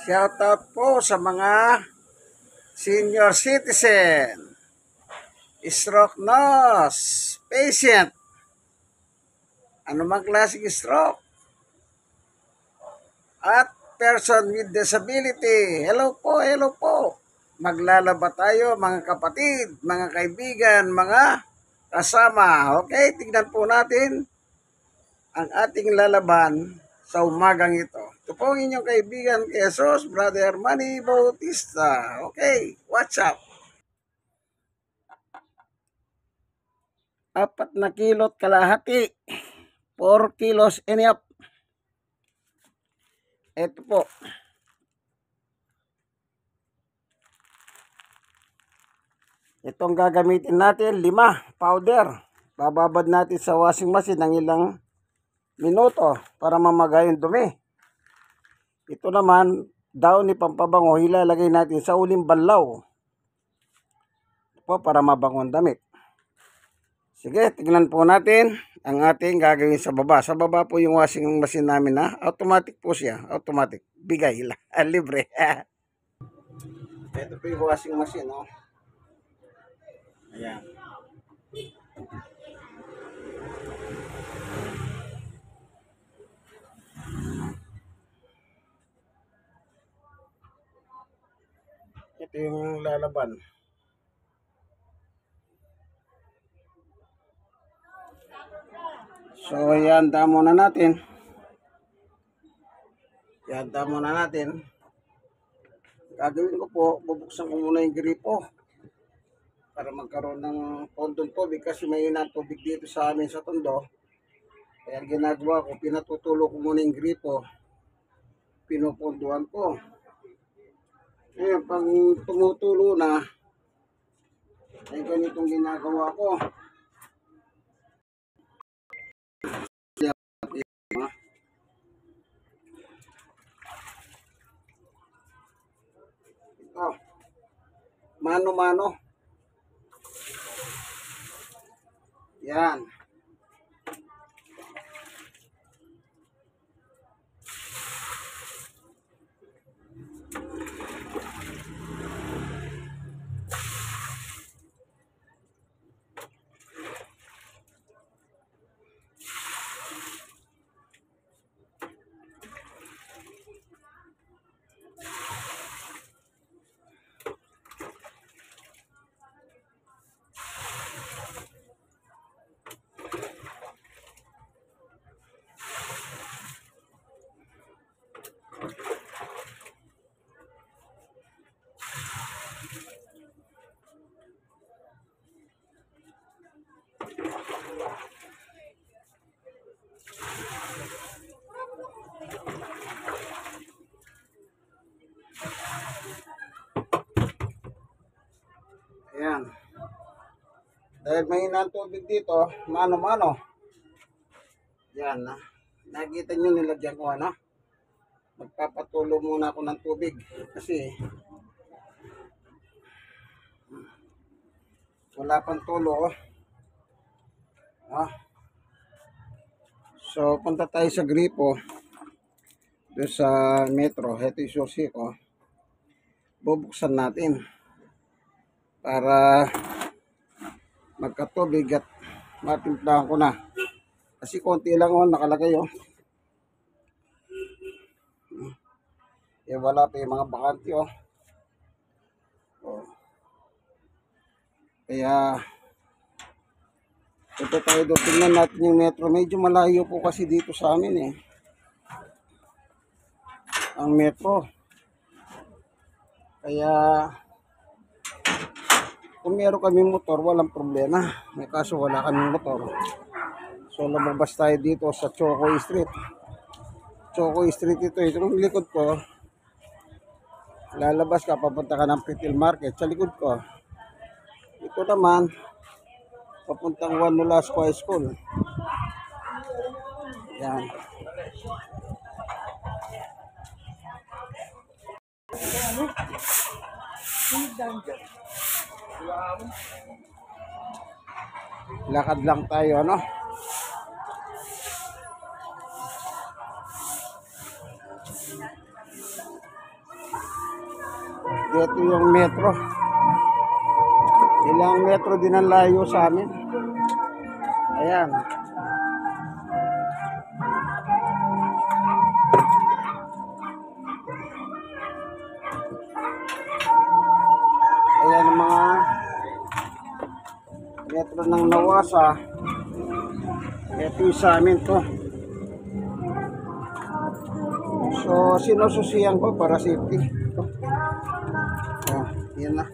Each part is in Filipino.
Shoutout po sa mga senior citizen, stroke nurse, patient, anumang klaseng stroke, at person with disability. Hello po, hello po. Maglalaba tayo mga kapatid, mga kaibigan, mga kasama. Okay, tignan po natin ang ating lalaban sa umagang ito. Ito po ang inyong kaibigan Jesus, Brother Manny Bautista. Okay, what's up? 4 kilot kalahati. 4 kilos and up. Ito po. Itong gagamitin natin, 5 powder. Bababad natin sa washing machine ng ilang minuto para mamagay yung dumi. Ito naman, daon ni pampabango, ilalagay natin sa uling banlaw. Ito po para mabangong damit. Sige, tignan po natin ang ating gagawin sa baba. Sa baba po yung washing machine namin na automatic po siya. Automatic. Bigay. Libre. Ito po yung washing machine. Oh. Ayan. Ito yung lalaban. So, ihanda muna natin. Ihanda muna natin. Gagawin ko po, bubuksan ko muna yung gripo para magkaroon ng pondong tubig kasi may inang tubig dito sa amin sa tondo. Kaya ginagawa ko, pinatutulo ko muna yung gripo. Pinupunduan ko. Ngayon, pag tumutulo na, ay ganitong ginagawa ko. Ito, mano-mano. Yan. Ayan. Dahil may inang tubig dito, mano-mano. Yan. Nakita nyo nilagyan ko ano? Magpapatulo muna ako ng tubig. Kasi wala pang tulo. So, punta tayo sa gripo. Doon sa metro. Ito yung susi ko. Bubuksan natin. Para magkatubig at matimplahan ko na. Kasi konti lang nakalagay wala pa yung mga bakante Kaya ito tayo doon. Tingnan natin yung metro. Medyo malayo po kasi dito sa amin ang metro. Kaya kung meron kaming motor, walang problema. May kaso wala kaming motor. So lumabas tayo dito sa Chocoy Street. Chocoy Street ito. Itong likod ko, lalabas ka, papunta ka ng Pritil Market. Sa likod ko, ito naman, papuntang Juan Nolasco High School. Yan. Lakad lang tayo, ano? Ito yung metro. Ilang metro din ang layo sa amin. Ayan. Ayan ang mga metro ng Nawasa. Ito yung sa amin to. So, sinususiyan ko para safety. Ito. Oh, yan na.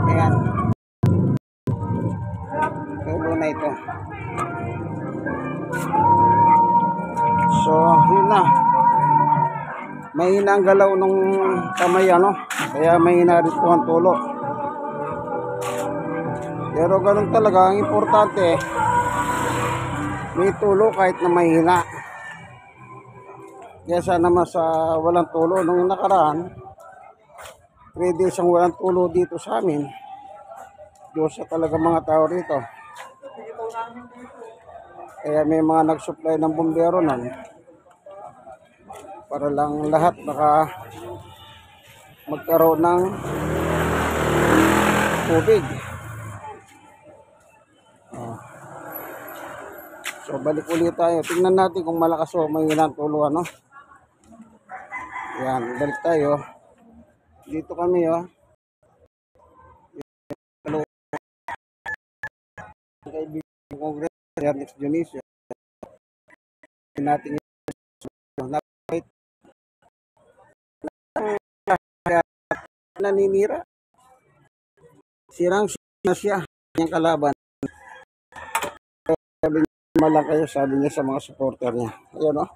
Ayan. Tulo na ito. So, yun na. Mahina ang galaw nung kamay, ano? Kaya mahina rin po ang tulo. Pero ganun talaga, ang importante, may tulo kahit na mahina. Kaya sana mas walang tulo. Nung nakaraan, 3 days ang walang tulo dito sa amin. Diyos sa talaga mga tao rito. Kaya may mga nag-supply ng bumbero nun. Para lang lahat magkaroon ng tubig. So balik ulit tayo. Tingnan natin kung malakas o mahina ang tulo, ano. Yan, balik tayo. Dito kami, oh. Kaibigan ng Congress, Ernix Dionisio. Natin naninira. Sirang na siya, yung kalaban. Sabi niya, malang kayo, sabi niya sa mga supporter niya. Ayan, oh.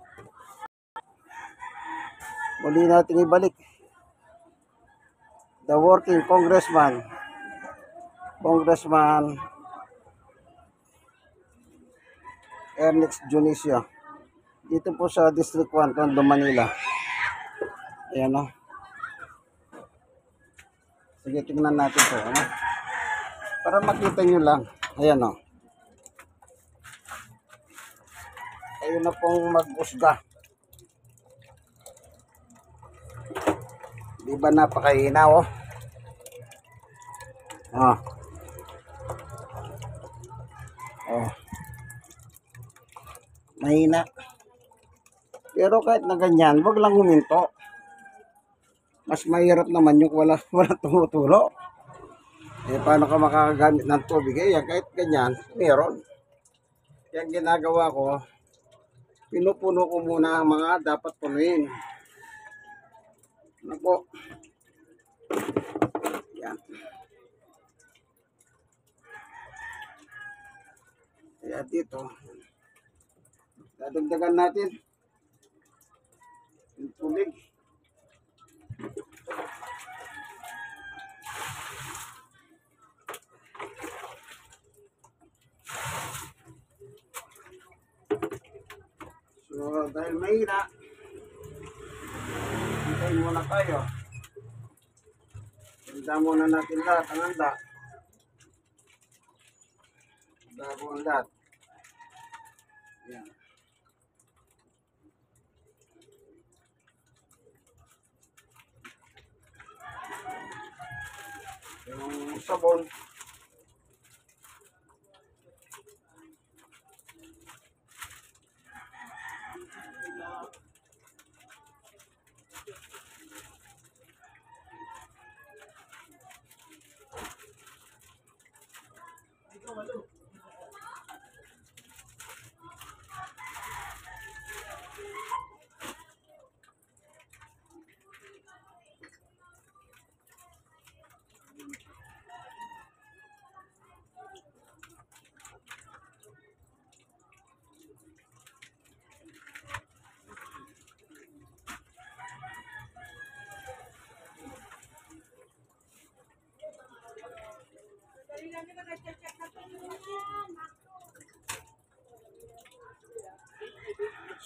Muli natin ibalik. The working Congressman Ernix Dionisio. Dito po sa District 1, Tondo, Manila. Ayan, oh. Sige, tingnan natin po, ano? Para makita nyo lang. Ayan, oh. Ayun na pong mag-usga. Di ba napakahina, oh? Oh. Oh. Mahina. Pero kahit na ganyan, wag lang huminto. Mas mahirap naman yung wala tumutulo. Eh, paano ka makakagamit ng tubig? Eh, kahit ganyan, meron. Kaya ginagawa ko, pinupuno ko muna ang mga dapat punuin. Ano po? Yan. Kaya dito, dadagdagan natin yung tubig. So, dahil mahina, hintayin muna tayo. Handa muna natin lahat ang handa. Bago ang lahat. Yan. Yung sabon.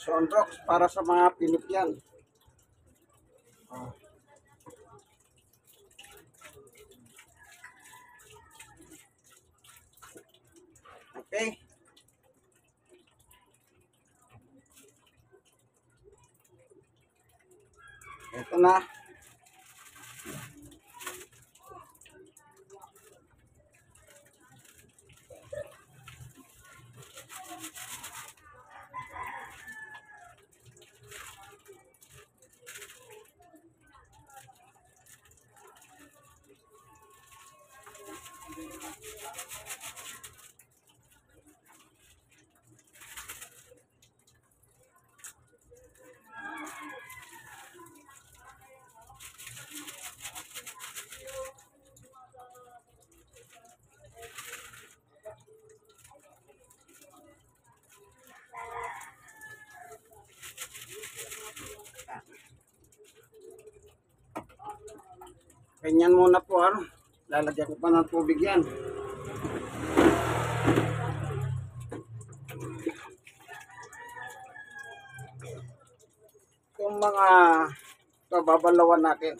Sunrox para sa mga Pilipyan. Oh. Okay? Ito na. Ganyan muna po, ano. Lalagyan ko pa ng tubig yan. Itong mga babalawan natin.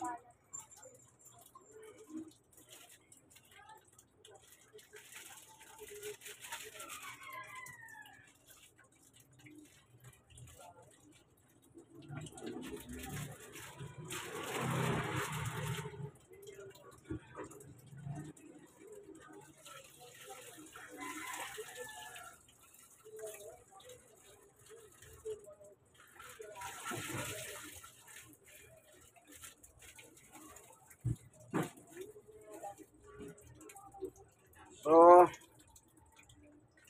So,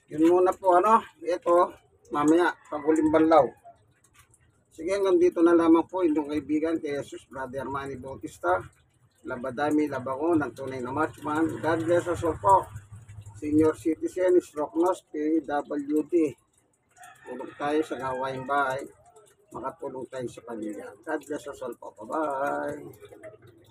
yun muna po, ano. Ito, mamaya, paguling banlaw. Sige, hanggang dito na lamang po inyong kaibigan kay Jesus, Brother Manny Bautista. Labadami, labango ng tunay na matchman. God bless us all po. Senior citizen, stroke nurse, PWD. Tulong tayo sa gawaing bahay. Makatulong tayo sa pamilya. God bless us all po. Bye-bye.